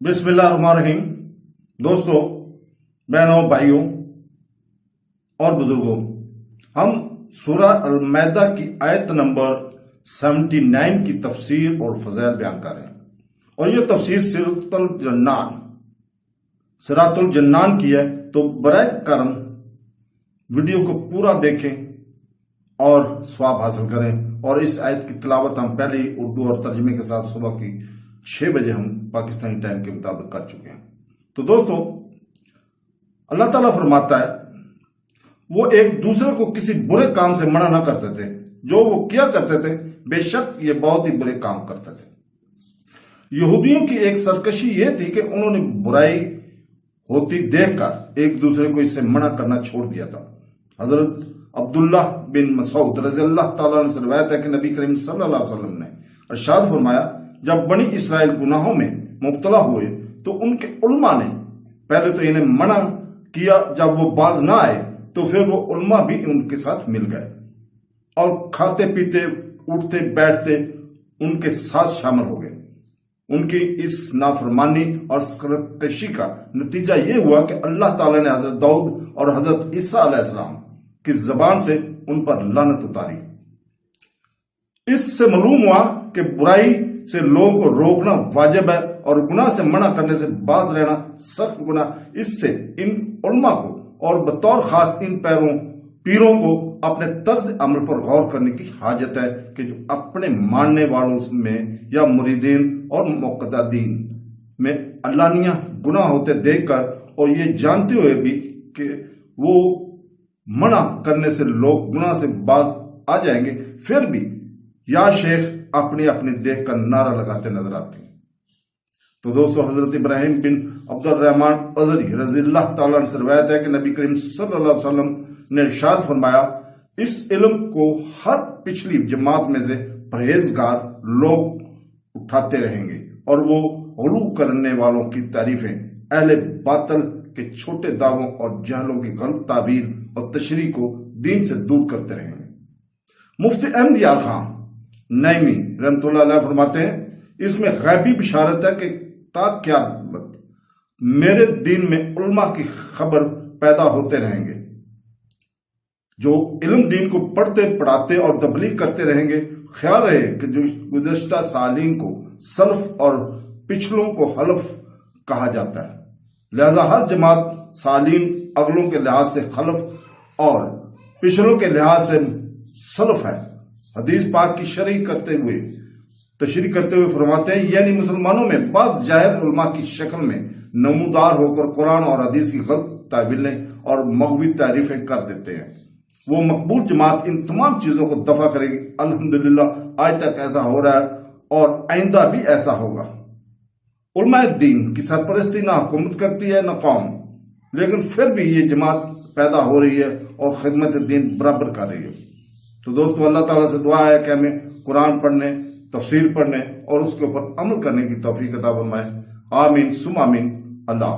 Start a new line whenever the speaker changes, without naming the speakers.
बिस्मिल्लाहिर्रहमानिर्रहीम। दोस्तों, बहनों, भाइयों और बुजुर्गों, हम सूरह अल-माइदा की आयत नंबर 79 की तफसीर और फज़ाइल बयान कर रहे हैं। और ये तफसीर सिरातुल जन्नान की है। तो बराए करम वीडियो को पूरा देखें और स्वाब हासिल करें। और इस आयत की तिलावत हम पहले ही उर्दू और तर्जुमे के साथ सुबह की 6 बजे हम पाकिस्तानी टाइम के मुताबिक कर चुके हैं। तो दोस्तों, अल्लाह ताला फरमाता है वो एक दूसरे को किसी बुरे काम से मना ना करते थे। जो वो किया करते थे बेशक ये बहुत ही बुरे काम करते थे। यहूदियों की एक सरकशी ये थी कि उन्होंने बुराई होती देखकर एक दूसरे को इससे मना करना छोड़ दिया था। हजरत अब्दुल्लाह बिन मसूद रज़ियल्लाहु ताला अन्हु से रिवायत है कि नबी करीम सल्लल्लाहु अलैहि वसल्लम ने इरशाद फरमाया, जब बनी इसराइल गुनाहों में मुब्तला हुए तो उनके उलमा ने पहले तो इन्हें मना किया। जब वो बाज ना आए तो फिर वो उलमा भी उनके साथ मिल गए और खाते पीते उठते बैठते उनके साथ शामिल हो गए। उनकी इस नाफरमानी और सरकशी का नतीजा ये हुआ कि अल्लाह ताला ने हजरत दाऊद और हजरत ईसा अलैहिस्सलाम की जबान से उन पर लानत उतारी। इससे मालूम हुआ कि बुराई से लोगों को रोकना वाजिब है और गुनाह से मना करने से बाज रहना सख्त गुनाह। इससे इन उलमा को और बतौर खास इन पीरों को अपने तर्ज अमल पर गौर करने की हाजत है कि जो अपने मानने वालों में या मुरीदीन और मुक़द्ददीन में अल्लानिया गुनाह होते देखकर और ये जानते हुए भी कि वो मना करने से लोग गुनाह से बाज आ जाएंगे, फिर भी या शेख अपने अपने देख कर नारा लगाते नजर आते हैं। तो दोस्तों, हजरत इब्राहिम बिन अब्दुर्रहमान अज़री रज़ियल्लाहु ताला अन्हु से रिवायत है कि नबी करीम सल्लल्लाहु अलैहि वसल्लम ने इरशाद फरमाया, इस इल्म को हर पिछली जमात में से परहेजगार लोग उठाते रहेंगे और वो गुलू करने वालों की तारीफें, अहले बातल के छोटे दावों और जहलों की गलत तावील और तशरीह को दीन से दूर करते रहेंगे। मुफ्ती अहमद यार खान नईमी रहमतुल्लाह अलैह फरमाते हैं, इसमें गैबी बिशारत है कि ता क़यामत मेरे दीन में उलमा की खबर पैदा होते रहेंगे जो इल्म दीन को पढ़ते पढ़ाते और तबलीग करते रहेंगे। ख्याल रहे कि जो गुज़श्ता सालीन को सल्फ और पिछलों को हलफ कहा जाता है, लिहाजा हर जमात सालीन अगलों के लिहाज से खलफ और पिछलों के लिहाज से सल्फ है। हदीस पाक की तशरीह करते हुए फरमाते हैं, यानी मुसलमानों में बाज़ जाहिल उलमा की शक्ल में नमूदार होकर कुरान और हदीस की गलत तावीलें और मग़वी तारीफें कर देते हैं। वो मकबूल जमात इन तमाम चीजों को दफा करेगी। अल्हम्दुलिल्लाह आज तक ऐसा हो रहा है और आइंदा भी ऐसा होगा। उलमाए दीन की सरपरस्ती ना हुकूमत करती है ना कौम, लेकिन फिर भी ये जमात पैदा हो रही है और खिदमत दीन बराबर कर रही है। तो दोस्तों, अल्लाह ताला से दुआ है कि हमें कुरान पढ़ने, तफसीर पढ़ने और उसके ऊपर अमल करने की तौफीक अता फरमाए। आमीन सुम आमीन। अल्लाह।